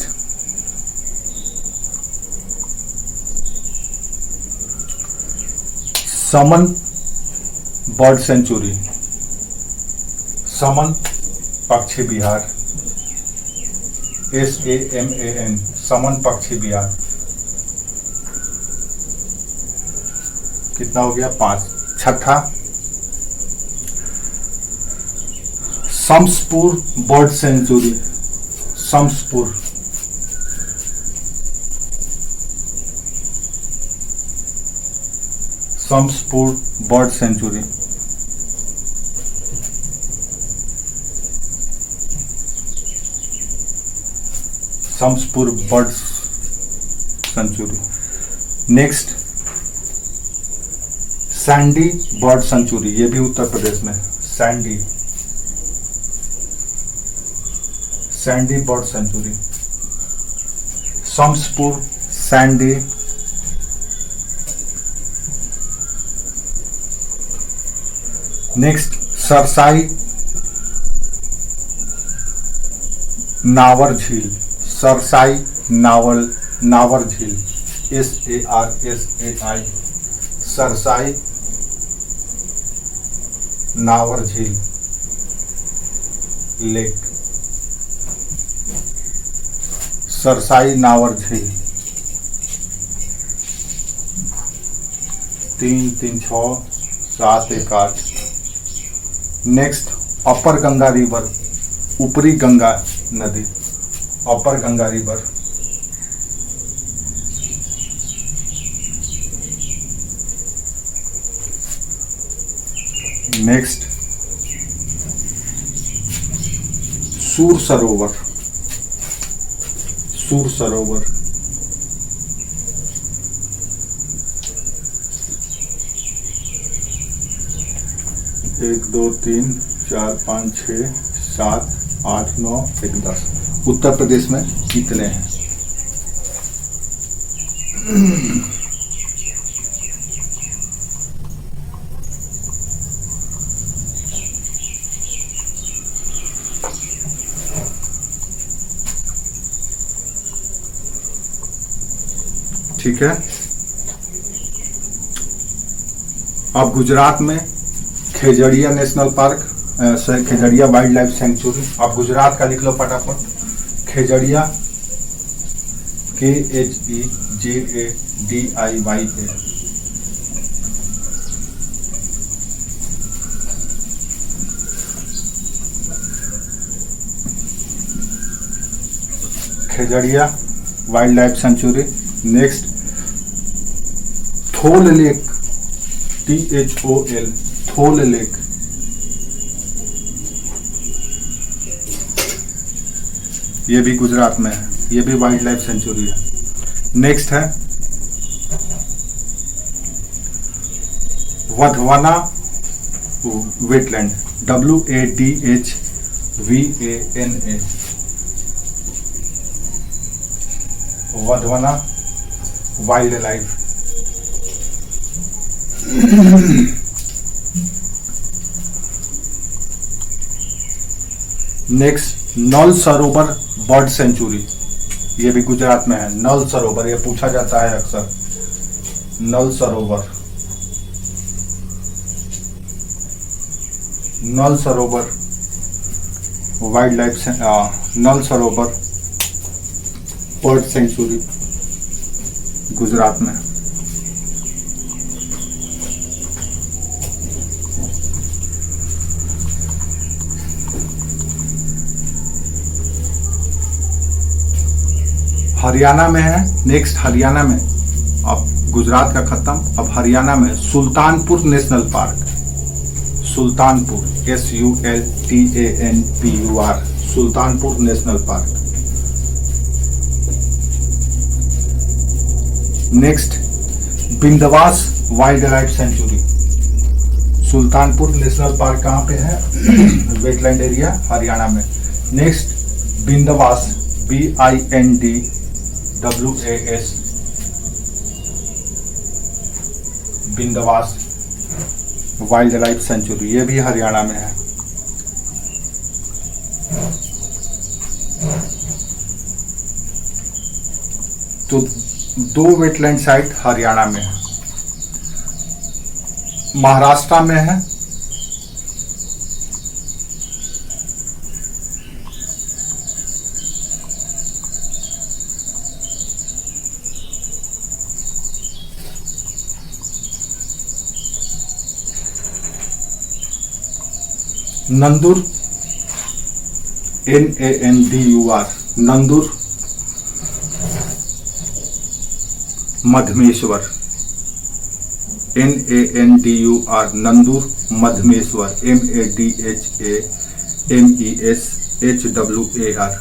समन बर्ड सेंचुरी, समन पक्षी विहार, SAMAN, समन पक्षी विहार। कितना हो गया? 5। छठा Samaspur bird sanctuary, Samaspur, Samaspur bird sanctuary. Samaspur bird sanctuary. Next Sandi bird sanctuary, ये भी उत्तर प्रदेश में, Sandi, Sandi bird sanctuary, Samaspur, Sandi. Next Sarsai Nawar झील, सरसाई नावर झील, SARSAI, सरसाई नावर झील लेक, सरसाई नावर झील। 3 3 6 7 1 8। नेक्स्ट अपर गंगा रिवर, ऊपरी गंगा नदी, अपर गंगा रिवर। नेक्स्ट सूर सरोवर, सूर सरोवर। एक दो तीन चार पाँच 6 7 8 9 1 10। उत्तर प्रदेश में कितने हैं? ठीक है। अब गुजरात में Khijadiya national park, Khijadiya wild life sanctuary. अब गुजरात का लिख लो फटाफट, Khijadiya, KHEJADIYA, Khijadiya wild life sanctuary. Next Thol lake, THOL, Thol lake, ये भी गुजरात में है, ये भी वाइल्ड लाइफ सेंचुरी है। नेक्स्ट है Wadhvana wetland, WADHVANA, Wadhvana wild life. Next Nal Sarovar bird sanctuary, ये भी गुजरात में है। नल सरोवर, ये पूछा जाता है अक्सर, नल सरोवर, नल सरोवर वाइल्ड लाइफ, नल सरोवर बर्ड सेंचुरी गुजरात में। हरियाणा में है। नेक्स्ट हरियाणा में, अब गुजरात का खत्म, अब हरियाणा में Sultanpur national park. Sultanpur, SULTANPUR, Sultanpur national park. Next Bhindawas wild life sanctuary. Sultanpur national park कहाँ पे है? वेटलैंड एरिया, हरियाणा में। Next Bhindawas, BINDWAS, Bhindawas wild life sanctuary, ये भी हरियाणा में है। तो 2 वेटलैंड साइट हरियाणा में है। महाराष्ट्र में है Nandur, NANDUR, Nandur Madhmeshwar, NANDUR, Nandur Madhmeshwar, MADHAMESHWAR,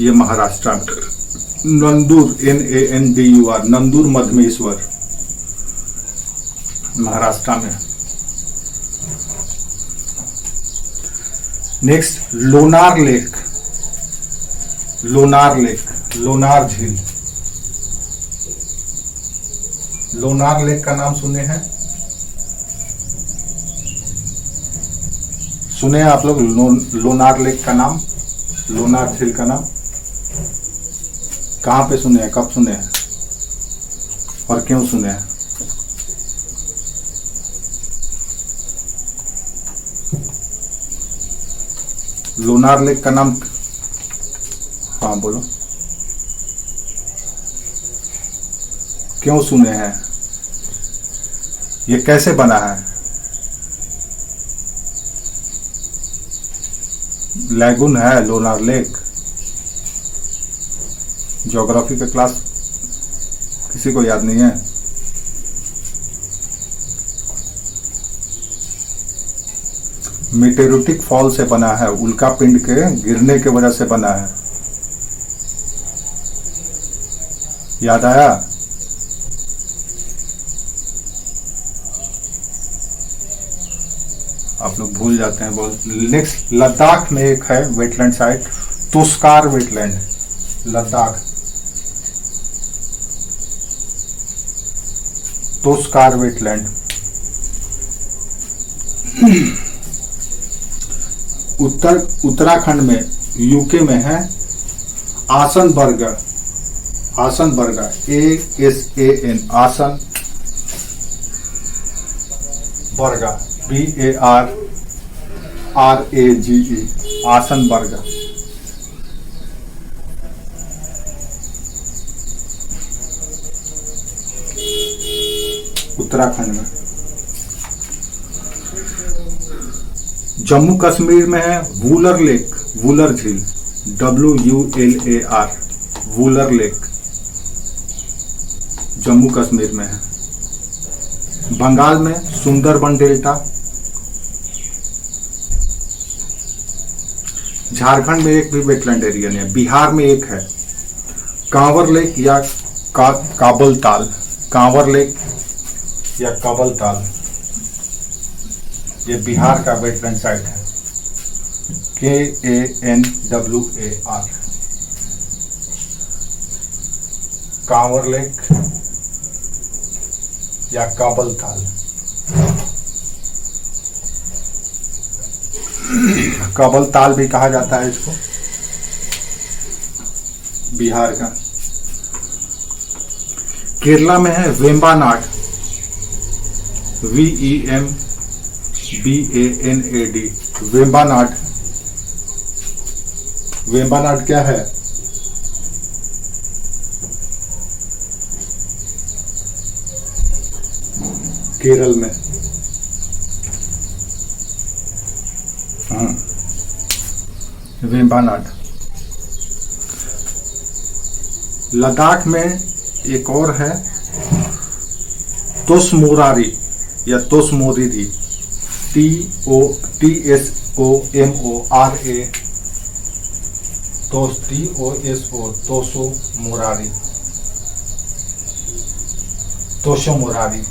ये महाराष्ट्र में। नंदुर, NANDUR, नंदुर मधमेश्वर, महाराष्ट्र में। Next Lonar lake, Lonar lake, Lonar झील। लोनार लेक का नाम सुने हैं? सुने हैं आप लोग लोनार लेक का नाम, लोनार झील का नाम? कहां पे सुने हैं, कब सुने हैं और क्यों सुने हैं? लोनार लेक का नाम, हाँ बोलो, क्यों सुने हैं? ये कैसे बना है? लैगून है लोनार लेक। ज्योग्राफी का क्लास किसी को याद नहीं है? मीटेरिटिक फॉल से बना है, उल्का पिंड के गिरने की वजह से बना है। याद आया? आप लोग भूल जाते हैं बहुत। नेक्स्ट लद्दाख में एक है wetland site, Tsokar wetland, Ladakh, Tsokar wetland. Uttarakhand में, यूके में है आसनबर्ग, आसनबर्ग, ASAN, आसन बर्ग, BARRAGE, आसनबर्ग। उत्तराखंड में। जम्मू कश्मीर में है वूलर लेक, वूलर झील, WULAR, वूलर लेक, जम्मू कश्मीर में है। बंगाल में सुंदरबन डेल्टा। झारखंड में एक भी वेटलैंड एरिया नहीं है। बिहार में एक है कांवर लेक या काबल ताल, कांवर लेक या काबल ताल, ये बिहार का वेटलैंड साइट है, KANWAR, कांवर लेक या काबल ताल। काबल ताल भी कहा जाता है इसको, बिहार का। केरला में है वेम्बानाड, VEMBANAD, वेम्बानाड। वेम्बानाड क्या है? केरल में। वेम्बानाड। लद्दाख में एक और है तोसमोरारी या तोसमोरीरी, TOSOMORA, तोसमोरारी, तोसमोरारी,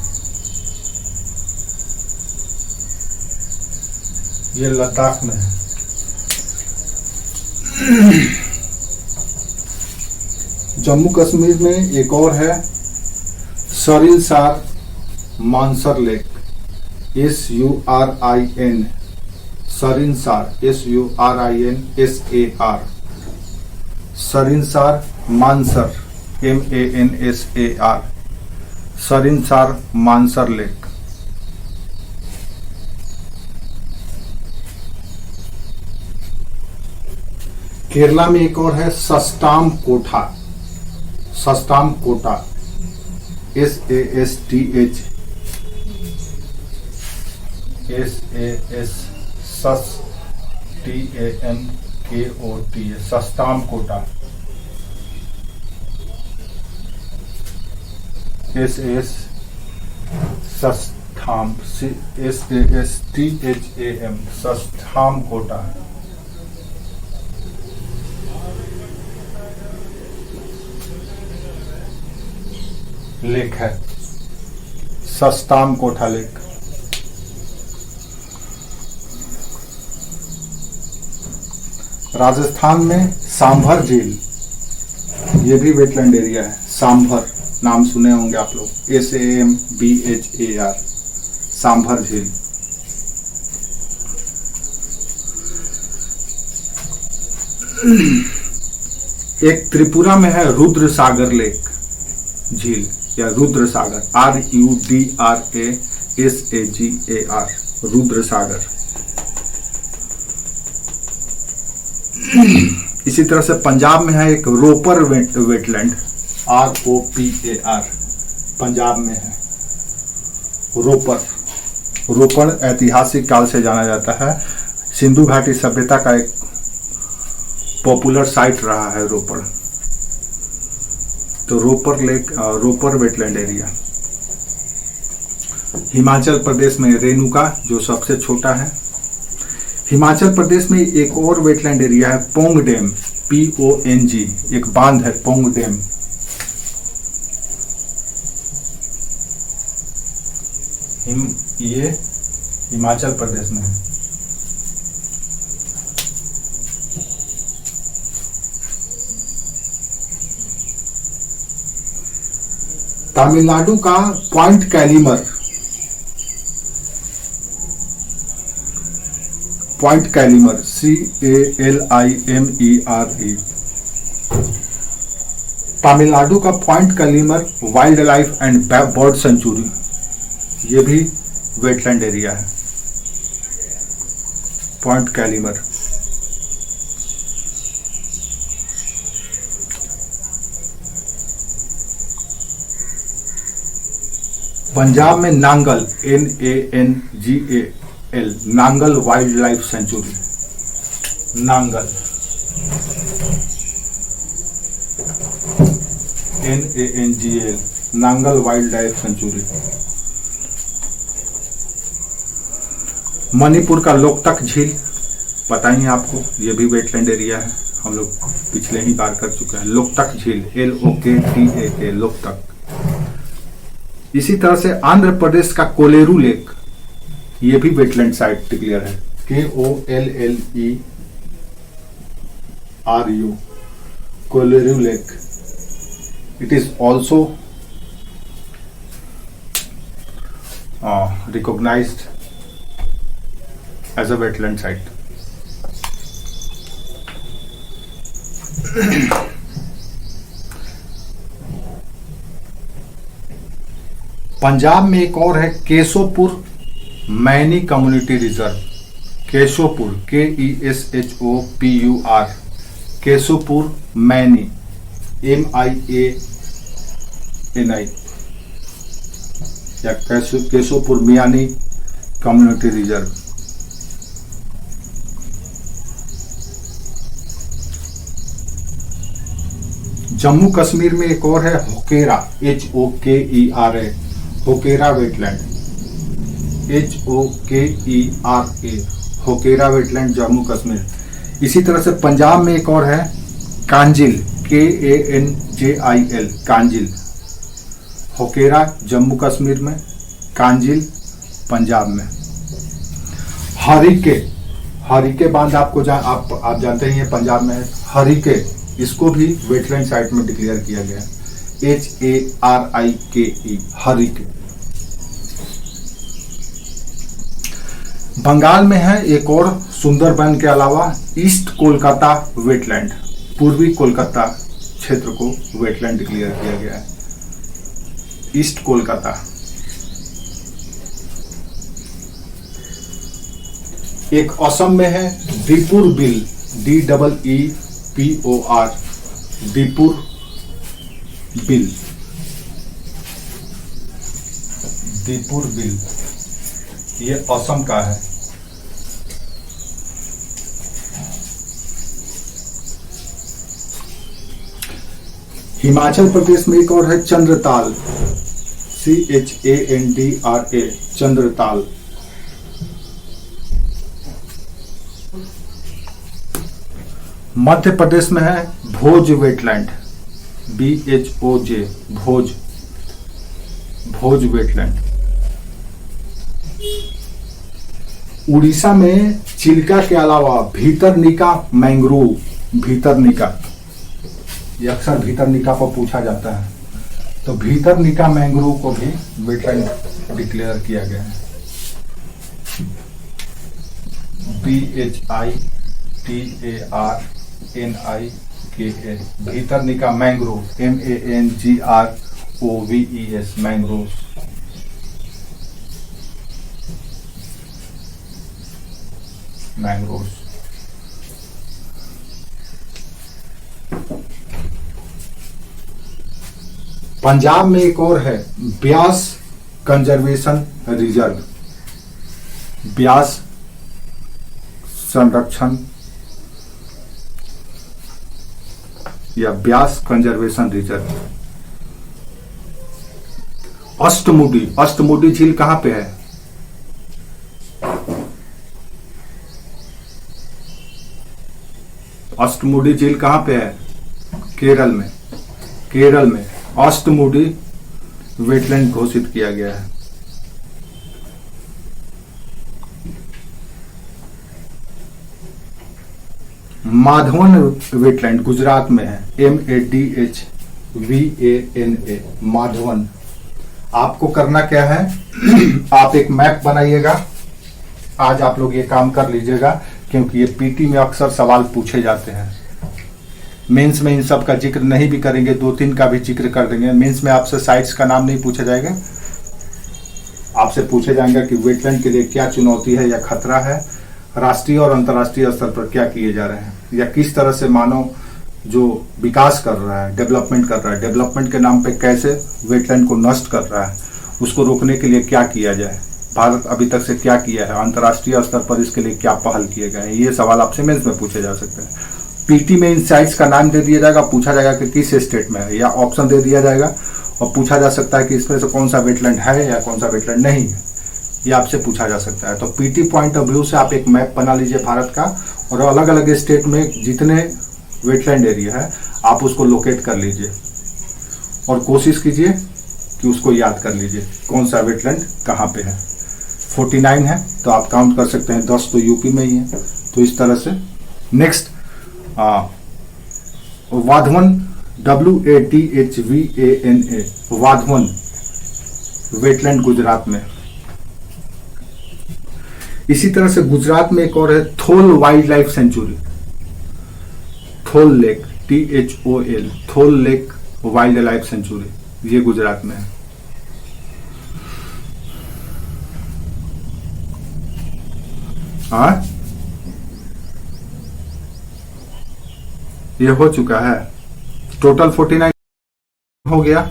ये लद्दाख में है। जम्मू कश्मीर में एक और है Surinsar Mansar lake, SURIN, Surinsar, SURINSAR, Surinsar Mansar, MANSAR, Surinsar Mansar lake. Kerala में एक और है Sasthamkotta, Sasthamkotta, SASTH, SASTAMKOT, Sasthamkotta, Sastham, SASTHAM, Sasthamkotta. Lake है सस्ताम कोटा लेक। राजस्थान में सांभर झील, ये भी वेटलैंड एरिया है। सांभर नाम सुने होंगे आप लोग, SAMBHAR, सांभर झील। एक त्रिपुरा में है रुद्र सागर लेक झील या रुद्र सागर, RUDRASAGAR, रुद्र सागर। इसी तरह से पंजाब में है एक रोपर वेटलैंड, ROPAR, पंजाब में है रोपर। रोपर ऐतिहासिक काल से जाना जाता है, सिंधु घाटी सभ्यता का एक पॉपुलर साइट रहा है रोपर। तो Ropar lake, Ropar wetland area. Himachal Pradesh में रेणुका, जो सबसे छोटा है। हिमाचल प्रदेश में एक और वेटलैंड एरिया है पोंग डैम, PONG, एक बांध है पोंग डैम। ये हिमाचल प्रदेश में है। तमिलनाडु का point Calimere, point Calimere, CALIMERE, Tamil Nadu का point Calimere wild life and bird sanctuary, ये भी वेटलैंड एरिया है पॉइंट कैलिमर। पंजाब में Nangal, NANGAL, Nangal wild life sanctuary, Nangal, NANGAL, Nangal wild life sanctuary. Manipur का लोकतक झील, पता ही है आपको, ये भी वेटलैंड एरिया है, हम लोग पिछले ही बार कर चुके हैं। लोकतक झील, LOKTAK, लोकतक। इसी तरह से आंध्र प्रदेश का कोलेरू लेक, ये भी वेटलैंड साइट डिक्लेयर है, KOLLERU, Kolleru lake. It is also recognised as a wetland site. Punjab में एक और है Keshopur Miani community reserve, Keshopur, KESHOPUR, Keshopur Miani, MIANI, या केशोपुर मियानी कम्युनिटी रिजर्व। जम्मू कश्मीर में एक और है Hokera, HOKERA, Hokera wetland, HOKERA, Hokera wetland Jammu Kashmir. इसी तरह से पंजाब में एक और है कांजिल, KANJIL, कांजिल, होकेरा जम्मू कश्मीर में, कांजिल पंजाब में। हरिके, हरिके बांध आपको आप जानते ही हैं पंजाब में है। हरिके, इसको भी वेटलैंड साइट में डिक्लेयर किया गया है, HARIKE, हरिके। बंगाल में है एक और सुंदरबन के अलावा ईस्ट कोलकाता वेटलैंड, पूर्वी कोलकाता क्षेत्र को वेटलैंड डिक्लेयर किया गया है, ईस्ट कोलकाता। एक असम में है दीपुर बिल, DEEPOR, दीपुर बिल, दीपुर बिल, ये असम का है। हिमाचल प्रदेश में एक और है चंद्रताल, CHANDRA, चंद्रताल। मध्य प्रदेश में है भोज वेटलैंड, BHOJ, भोज, भोज वेटलैंड। उड़ीसा में चिल्का के अलावा भीतरनिका मैंग्रोव, भीतरनिका, ये अक्सर भीतरनिका पर पूछा जाता है, तो भीतरनिका मैंग्रोव को भी वेटलैंड डिक्लेयर किया गया है, BHITARNIKA, Bhitarkanika mangrove, MANGROVES, mangrove. Mangrove. Punjab में एक और है ब्यास कंजर्वेशन रिजर्व, ब्यास संरक्षण या ब्यास कंजर्वेशन रिजर्व। अष्टमुडी, अष्टमुडी झील कहां पे है? अष्टमुडी झील कहां पे है? केरल में, केरल में अष्टमुडी वेटलैंड घोषित किया गया है। माधवन वेटलैंड गुजरात में है, MADHVANA, माधवन। आपको करना क्या है, आप एक मैप बनाइएगा, आज आप लोग ये काम कर लीजिएगा, क्योंकि ये पीटी में अक्सर सवाल पूछे जाते हैं। मेंस में इन सब का जिक्र नहीं भी करेंगे, 2-3 का भी जिक्र कर देंगे। मेंस में आपसे साइट्स का नाम नहीं पूछा जाएगा, आपसे पूछे जाएंगे कि वेटलैंड के लिए क्या चुनौती है या खतरा है, राष्ट्रीय और अंतर्राष्ट्रीय स्तर पर क्या किए जा रहे हैं, या किस तरह से मानव जो विकास कर रहा है, डेवलपमेंट कर रहा है, डेवलपमेंट के नाम पे कैसे वेटलैंड को नष्ट कर रहा है, उसको रोकने के लिए क्या किया जाए, भारत अभी तक से क्या किया है, अंतर्राष्ट्रीय स्तर पर इसके लिए क्या पहल किए गए हैं। ये सवाल आपसे मेंस में पूछे जा सकते हैं। पीटी में इन साइट्स का नाम दे दिया जाएगा, पूछा जाएगा कि किस स्टेट में है, या ऑप्शन दे दिया जाएगा और पूछा जा सकता है कि इसमें से कौन सा वेटलैंड है या कौन सा वेटलैंड नहीं है, ये आपसे पूछा जा सकता है। तो पीटी पॉइंट ऑफ व्यू से आप एक मैप बना लीजिए भारत का, और अलग अलग स्टेट में जितने वेटलैंड एरिया है आप उसको लोकेट कर लीजिए और कोशिश कीजिए कि उसको याद कर लीजिए कौन सा वेटलैंड कहाँ पे है। 49 है तो आप काउंट कर सकते हैं, 10 तो यूपी में ही है। तो इस तरह से next Wadhwana, WADHVANA, Wadhwana wetland Gujarat में। इसी तरह से गुजरात में एक और है Thol wild life sanctuary, Thol lake, THOL, Thol lake wild life sanctuary, ये गुजरात में है। हाँ, ये हो चुका है, टोटल 49 हो गया।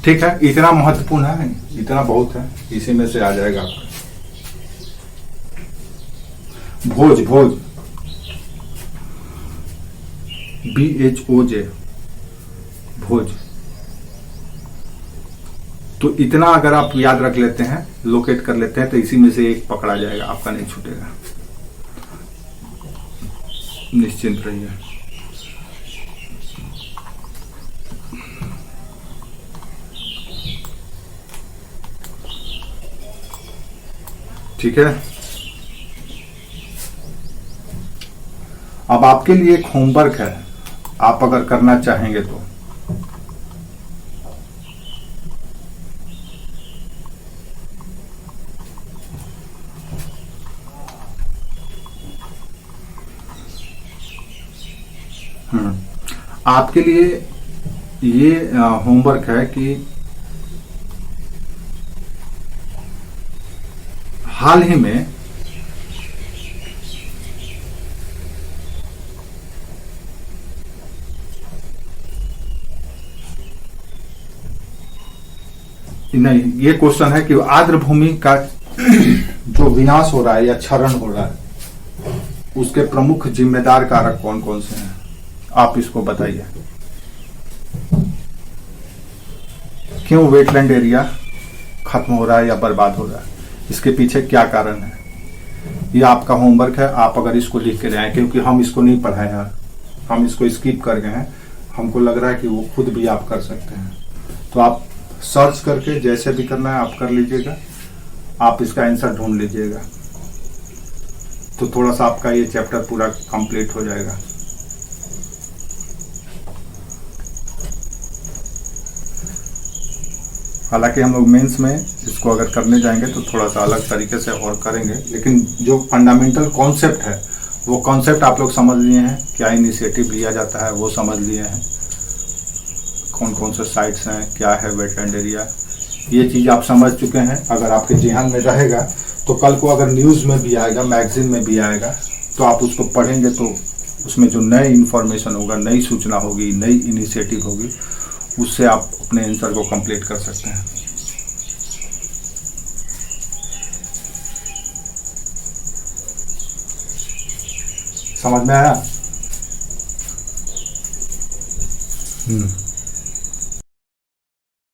ठीक है, इतना महत्वपूर्ण है, इतना बहुत है, इसी में से आ जाएगा आपका। भोज, भोज, BHOJ, भोज। तो इतना अगर आप याद रख लेते हैं, लोकेट कर लेते हैं, तो इसी में से एक पकड़ा जाएगा, आपका नहीं छूटेगा, निश्चिंत रहिए। ठीक है। अब आपके लिए एक होमवर्क है, आप अगर करना चाहेंगे तो। आपके लिए ये होमवर्क है कि हाल ही में नहीं, ये क्वेश्चन है कि आर्द्र भूमि का जो विनाश हो रहा है या क्षरण हो रहा है, उसके प्रमुख जिम्मेदार कारक कौन कौन से हैं, आप इसको बताइए। क्यों वेटलैंड एरिया खत्म हो रहा है या बर्बाद हो रहा है, इसके पीछे क्या कारण है। ये आपका होमवर्क है, आप अगर इसको लिख के लाएं, क्योंकि हम इसको नहीं पढ़ाए हैं, हम इसको स्किप कर गए हैं, हमको लग रहा है कि वो खुद भी आप कर सकते हैं। तो आप सर्च करके जैसे भी करना है आप कर लीजिएगा, आप इसका आंसर ढूंढ लीजिएगा, तो थोड़ा सा आपका ये चैप्टर पूरा कंप्लीट हो जाएगा। हालांकि हम लोग मेंस में इसको अगर करने जाएंगे तो थोड़ा सा अलग तरीके से और करेंगे, लेकिन जो फंडामेंटल कॉन्सेप्ट है वो कॉन्सेप्ट आप लोग समझ लिए हैं, क्या इनिशिएटिव लिया जाता है वो समझ लिए हैं, कौन कौन से साइट्स हैं, क्या है वेटलैंड एरिया, ये चीज़ आप समझ चुके हैं। अगर आपके ध्यान में रहेगा तो कल को अगर न्यूज़ में भी आएगा, मैगजीन में भी आएगा, तो आप उसको पढ़ेंगे तो उसमें जो नई इन्फॉर्मेशन होगा, नई सूचना होगी, नई इनिशिएटिव होगी, उससे आप अपने आंसर को कंप्लीट कर सकते हैं। समझ में आया?